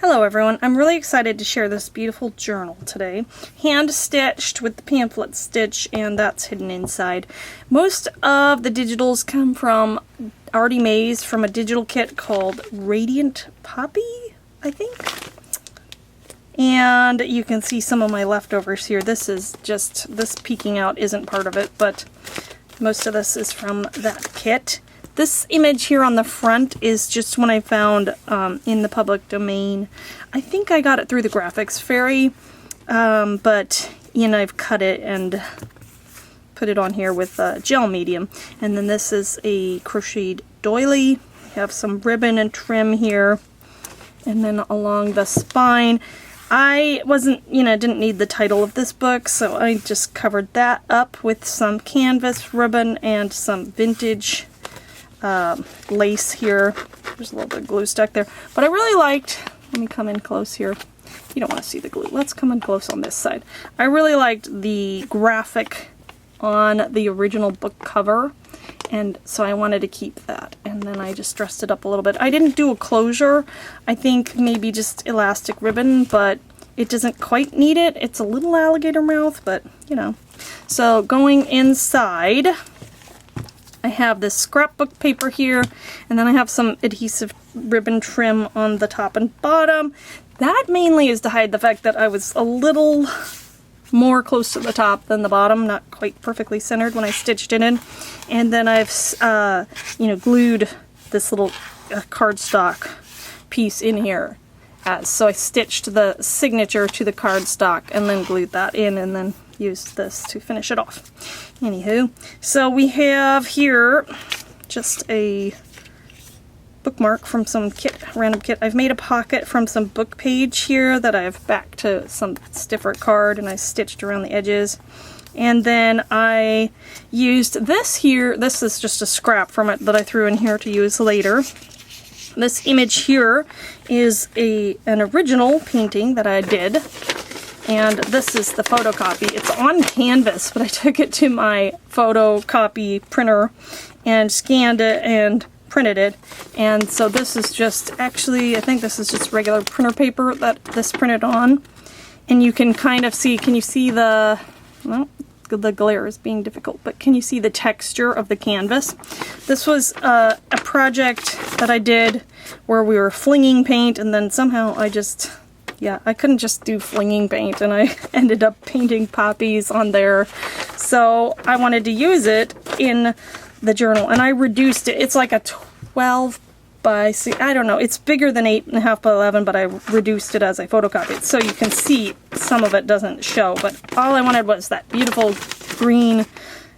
Hello everyone, I'm really excited to share this beautiful journal today. Hand stitched with the pamphlet stitch, and that's hidden inside. Most of the digitals come from already made from a digital kit called Radiant Poppy, I think. And you can see some of my leftovers here. This peeking out isn't part of it, but most of this is from that kit. This image here on the front is just one I found in the public domain. I think I got it through the Graphics Fairy, but I've cut it and put it on here with gel medium. And then this is a crocheted doily. We have some ribbon and trim here. And then along the spine, I didn't need the title of this book, so I just covered that up with some canvas ribbon and some vintage lace here. There's a little bit of glue stuck there, but I really liked, let me come in close here. You don't want to see the glue. Let's come in close on this side. I really liked the graphic on the original book cover, and so I wanted to keep that. And then I just dressed it up a little bit. I didn't do a closure. I think maybe just elastic ribbon, but it doesn't quite need it. It's a little alligator mouth, but So going inside, I have this scrapbook paper here, and then I have some adhesive ribbon trim on the top and bottom. That mainly is to hide the fact that I was a little more close to the top than the bottom, not quite perfectly centered when I stitched it in. And then I've, glued this little cardstock piece in here. So I stitched the signature to the cardstock and then glued that in, and then used this to finish it off. Anywho, so we have here just a bookmark from some random kit. I've made a pocket from some book page here that I've backed to some stiffer card, and I stitched around the edges. And then I used this here. This is just a scrap from it that I threw in here to use later. This image here is an original painting that I did. And this is the photocopy. It's on canvas, but I took it to my photocopy printer and scanned it and printed it. And so this is just, actually, I think this is just regular printer paper that this printed on. And you can kind of see, can you see the glare is being difficult, but can you see the texture of the canvas? This was a project that I did where we were flinging paint, and then somehow I couldn't just do flinging paint, and I ended up painting poppies on there. So I wanted to use it in the journal, and I reduced it. It's like a 12 by, I don't know, it's bigger than 8.5 by 11, but I reduced it as I photocopied. So you can see some of it doesn't show, but all I wanted was that beautiful green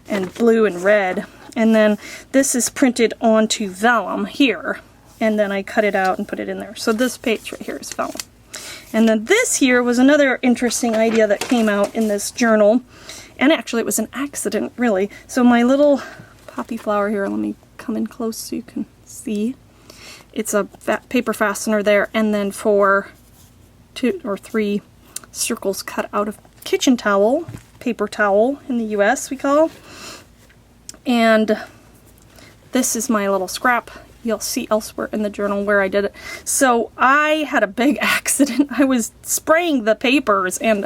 and blue and red. And then this is printed onto vellum here, and then I cut it out and put it in there. So this page right here is vellum. And then this here was another interesting idea that came out in this journal. And actually it was an accident, really. So my little poppy flower here, let me come in close so you can see. It's a paper fastener there, and then 4 or 3 circles cut out of kitchen towel, paper towel in the US we call. And this is my little scrap. You'll see elsewhere in the journal where I did it. So I had a big accident. I was spraying the papers, and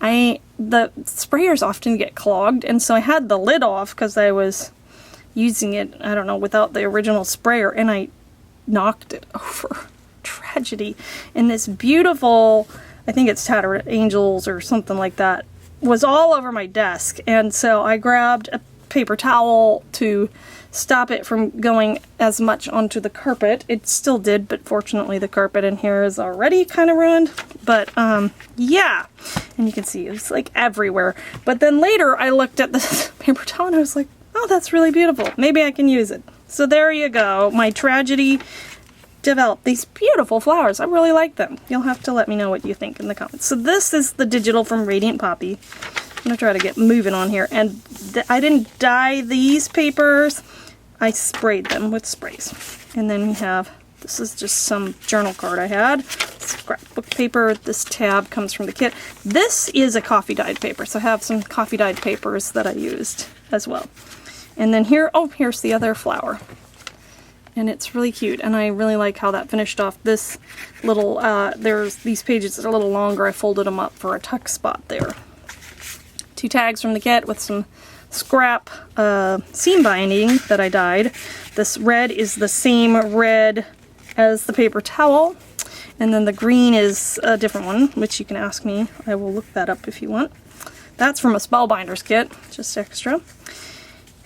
the sprayers often get clogged, and so I had the lid off because I was using it, I don't know, without the original sprayer, and I knocked it over. Tragedy. And this beautiful, I think it's Tattered Angels or something like that, was all over my desk, and so I grabbed a paper towel to stop it from going as much onto the carpet. It still did, but fortunately the carpet in here is already kind of ruined. But yeah, and you can see it's like everywhere. But then later I looked at this paper towel and I was like, oh, that's really beautiful. Maybe I can use it. So there you go. My tragedy developed these beautiful flowers. I really like them. You'll have to let me know what you think in the comments. So this is the digital from Radiant Poppy. I'm going to try to get moving on here. And I didn't dye these papers. I sprayed them with sprays. And then we have, this is just some journal card I had. Scrapbook paper. This tab comes from the kit. This is a coffee dyed paper. So I have some coffee dyed papers that I used as well. And then here, oh, here's the other flower. and it's really cute, and I really like how that finished off this little, there's these pages that are a little longer. I folded them up for a tuck spot there. 2 tags from the kit with some scrap seam binding that I dyed. This red is the same red as the paper towel, and then the green is a different one, which you can ask me. I will look that up if you want. That's from a Spellbinders kit, just extra.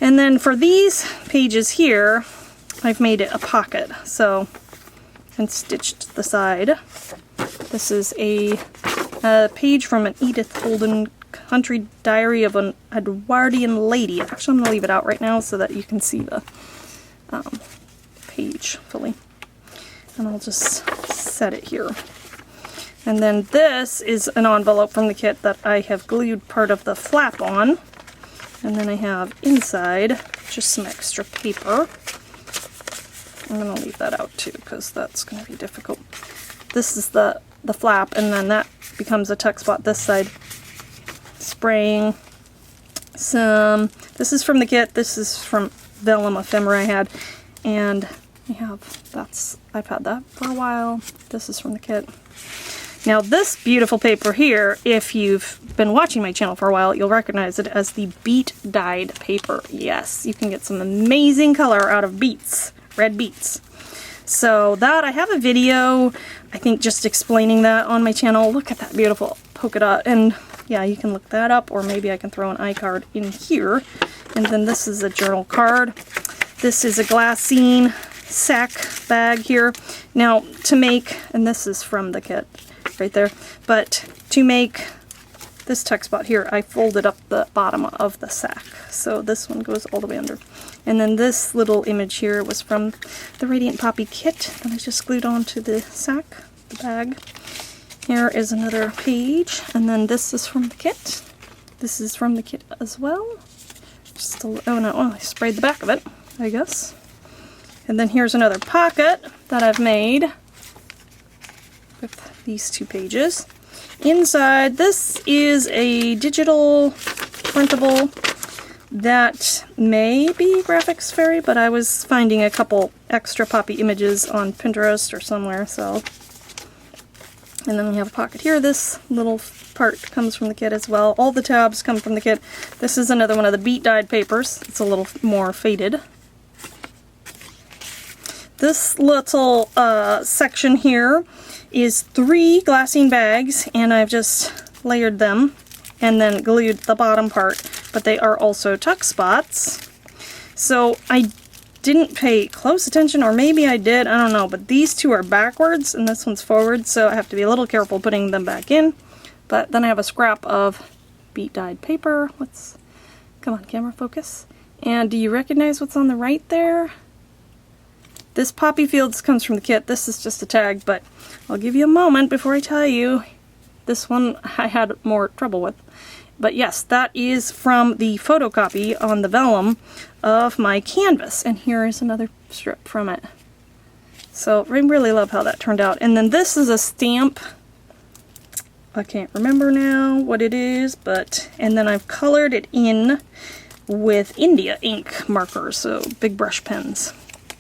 And then for these pages here, I've made it a pocket, so, and stitched the side. This is a page from an Edith Holden Country Diary of an Edwardian Lady. Actually, I'm going to leave it out right now so that you can see the page fully. And I'll just set it here. And then this is an envelope from the kit that I have glued part of the flap on. And then I have inside just some extra paper. I'm going to leave that out too because that's going to be difficult. This is the flap, and then that becomes a tuck spot this side. Spraying some, this is from the kit, this is from Vellum Ephemera I had, and I've had that for a while. This is from the kit. Now this beautiful paper here, if you've been watching my channel for a while, you'll recognize it as the beet dyed paper. Yes, you can get some amazing color out of beets, red beets. So that, I have a video, I think, just explaining that on my channel. Look at that beautiful polka dot, and yeah, you can look that up, or maybe I can throw an iCard in here. And then this is a journal card. This is a Glassine Sack Bag here. Now, to make, and this is from the kit, right there, but to make this tuck spot here, I folded up the bottom of the sack. So this one goes all the way under. And then this little image here was from the Radiant Poppy kit that I just glued onto the sack, the bag. Here is another page, and then this is from the kit. This is from the kit as well. Just a, oh no, I sprayed the back of it, I guess. And then here's another pocket that I've made with these 2 pages. Inside, this is a digital printable that may be Graphics Fairy, but I was finding a couple extra poppy images on Pinterest or somewhere, so. And then we have a pocket here. This little part comes from the kit as well. All the tabs come from the kit. This is another one of the beet dyed papers. It's a little more faded. This little section here is 3 glassine bags, and I've just layered them and then glued the bottom part, but they are also tuck spots. So I didn't pay close attention, or maybe I did, I don't know, but these 2 are backwards and this one's forward, so I have to be a little careful putting them back in. But then I have a scrap of beet dyed paper. Come on, camera, focus. And do you recognize what's on the right there? This Poppy Fields comes from the kit. This is just a tag, but I'll give you a moment before I tell you. This one I had more trouble with. But yes, that is from the photocopy on the vellum of my canvas. And here is another strip from it. So I really love how that turned out. And then this is a stamp. I can't remember now what it is, but, and then I've colored it in with India ink markers, so big brush pens.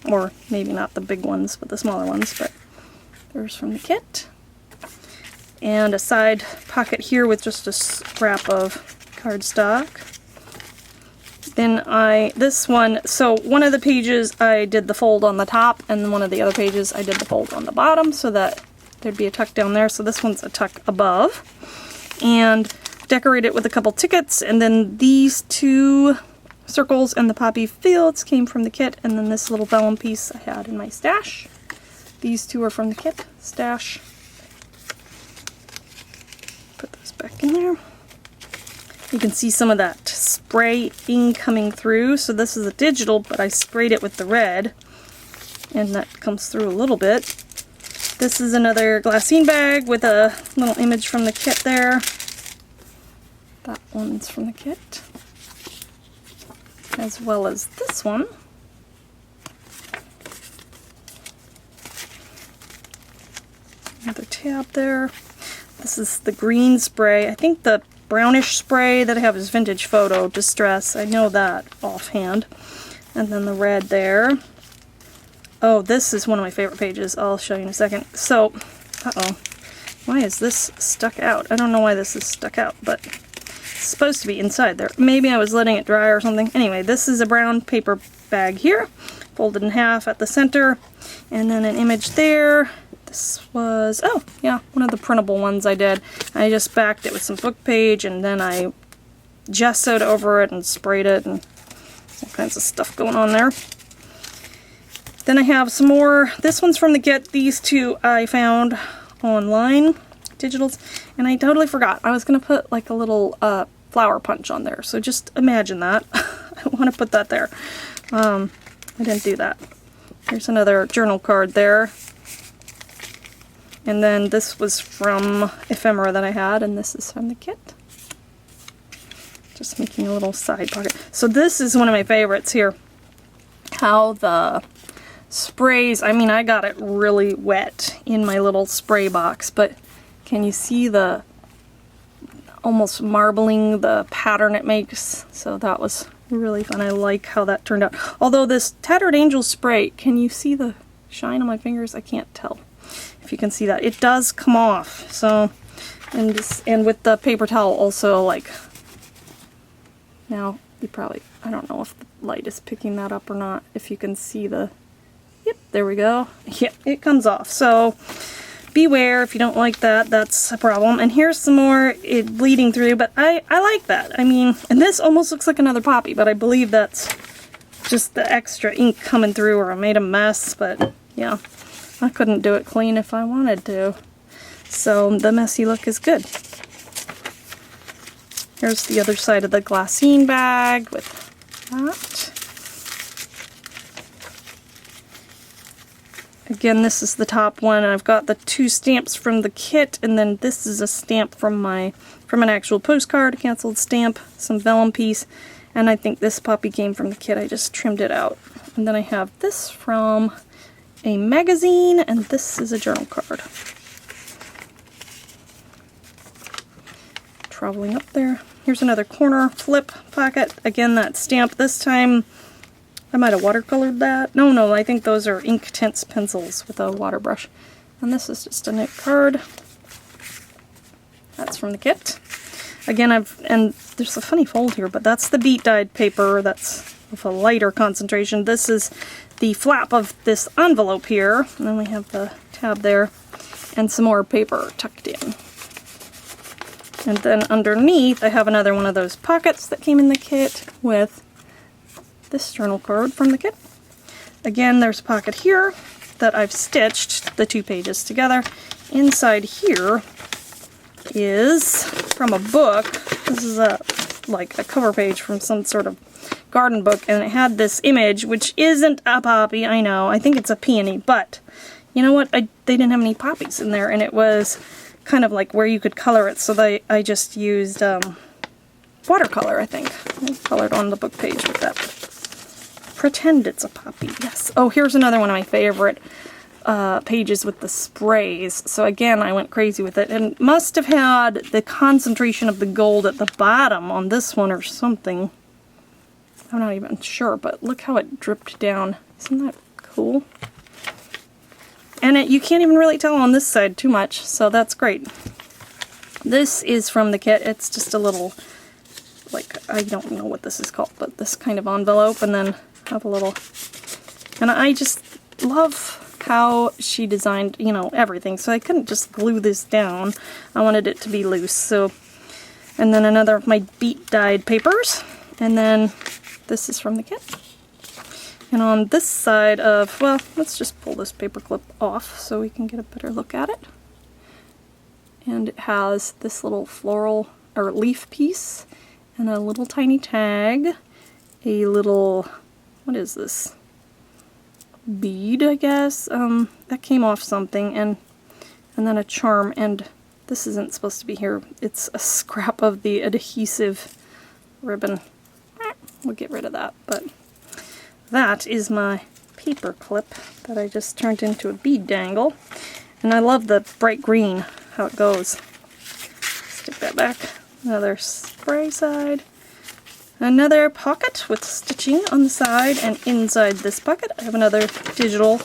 Or maybe not the big ones, but the smaller ones, but there's from the kit. And a side pocket here with just a scrap of cardstock. Then this one, so one of the pages I did the fold on the top, and one of the other pages I did the fold on the bottom so that there'd be a tuck down there. So this one's a tuck above. And decorate it with a couple tickets, and then these 2 circles and the Poppy Fields came from the kit, and then this little vellum piece I had in my stash. These 2 are from the kit, stash. Put those back in there. You can see some of that spraying coming through. So this is a digital, but I sprayed it with the red, and that comes through a little bit. This is another Glassine bag with a little image from the kit there. That one's from the kit, as well as this one. Another tab there. This is the green spray. I think the brownish spray that I have is Vintage Photo Distress. I know that offhand. And then the red there. Oh, this is one of my favorite pages. I'll show you in a second. So, uh-oh. Why is this stuck out? I don't know why this is stuck out, but it's supposed to be inside there. Maybe I was letting it dry or something. Anyway, this is a brown paper bag here, folded in half at the center, and then an image there. This was, oh, yeah, one of the printable ones I did. I just backed it with some book page, and then I gessoed over it and sprayed it, and all kinds of stuff going on there. Then I have some more. This one's from the kit. These two I found online, digitals, and I totally forgot. I was going to put like a little flower punch on there, so just imagine that. I want to put that there. I didn't do that. Here's another journal card there. And then this was from ephemera that I had, and this is from the kit. Just making a little side pocket. So this is one of my favorites here. How the sprays, I mean, I got it really wet in my little spray box, but can you see the almost marbling the pattern it makes? So that was really fun. I like how that turned out. Although this Tattered Angel spray, can you see the shine on my fingers? I can't tell if you can see that. It does come off. So, and with the paper towel also, like, now you probably, I don't know if the light is picking that up or not, if you can see the, yep, there we go. Yep, it comes off. So beware if you don't like that, that's a problem. And here's some more it bleeding through, but I like that. I mean, and this almost looks like another poppy, but I believe that's just the extra ink coming through, or I made a mess, but yeah, I couldn't do it clean if I wanted to. So the messy look is good. Here's the other side of the glassine bag with that. Again, this is the top one. I've got the two stamps from the kit, and then this is a stamp from an actual postcard, a canceled stamp, some vellum piece, and I think this puppy came from the kit. I just trimmed it out. And then I have this from a magazine, and this is a journal card. Traveling up there. Here's another corner flip pocket. Again, that stamp. This time I might have watercolored that. No, I think those are Inktense pencils with a water brush. And this is just a note card. That's from the kit. Again, and there's a funny fold here, but that's the beat dyed paper. That's of a lighter concentration. This is the flap of this envelope here. And then we have the tab there and some more paper tucked in. And then underneath, I have another one of those pockets that came in the kit with this journal card from the kit. Again, there's a pocket here that I've stitched the two pages together. Inside here is from a book. This is like a cover page from some sort of garden book, and it had this image, which isn't a poppy, I know. I think it's a peony, but you know what? They didn't have any poppies in there, and it was kind of like where you could color it, so I just used watercolor, I think. I colored on the book page with that. Pretend it's a poppy, yes. Oh, here's another one of my favorite pages with the sprays. So again, I went crazy with it, and must have had the concentration of the gold at the bottom on this one or something. I'm not even sure, but look how it dripped down. Isn't that cool? And you can't even really tell on this side too much, so that's great. This is from the kit. It's just a little, like, I don't know what this is called, but this kind of envelope, and then have a little, and I just love how she designed, you know, everything, so I couldn't just glue this down. I wanted it to be loose, so, and then another of my beat dyed papers, and then this is from the kit. And on this side of, well, let's just pull this paper clip off so we can get a better look at it. And it has this little floral or leaf piece and a little tiny tag, a little, what is this? Bead, I guess. That came off something, and then a charm, and this isn't supposed to be here. It's a scrap of the adhesive ribbon. We'll get rid of that, but that is my paper clip that I just turned into a bead dangle. And I love the bright green, how it goes. Stick that back. Another spray side. Another pocket with stitching on the side, and inside this pocket I have another digital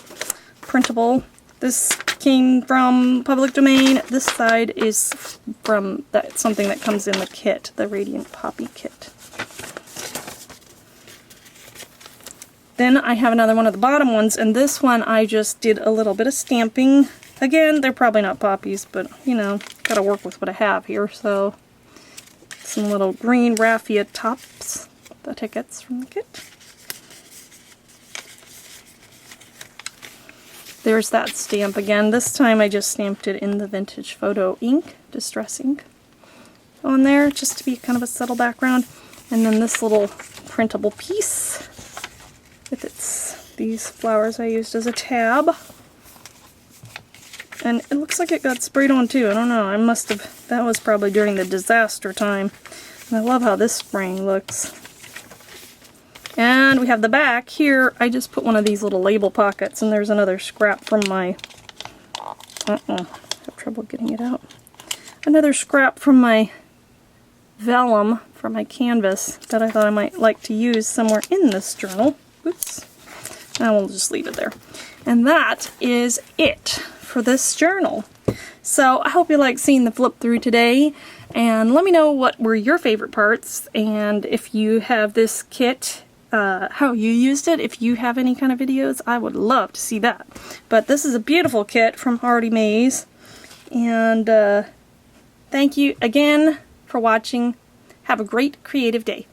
printable. This came from public domain. This side is from something that comes in the kit, the Radiant Poppy kit. Then I have another one of the bottom ones, and this one I just did a little bit of stamping. Again, they're probably not poppies, but, you know, gotta work with what I have here. So, some little green raffia tops, the tickets from the kit. There's that stamp again. This time I just stamped it in the Vintage Photo ink, Distress ink, on there, just to be kind of a subtle background. And then this little printable piece with these flowers I used as a tab. And it looks like it got sprayed on too. I don't know. That was probably during the disaster time. And I love how this spraying looks. And we have the back here. I just put one of these little label pockets, and there's another scrap from my... I have trouble getting it out. Another scrap from my vellum, from my canvas, that I thought I might like to use somewhere in this journal. Oops. And we'll just leave it there. And that is it for this journal. So I hope you like seeing the flip through today, and let me know what were your favorite parts, and if you have this kit, how you used it. If you have any kind of videos, I would love to see that. But this is a beautiful kit from Hardy Maze, and thank you again for watching. Have a great creative day.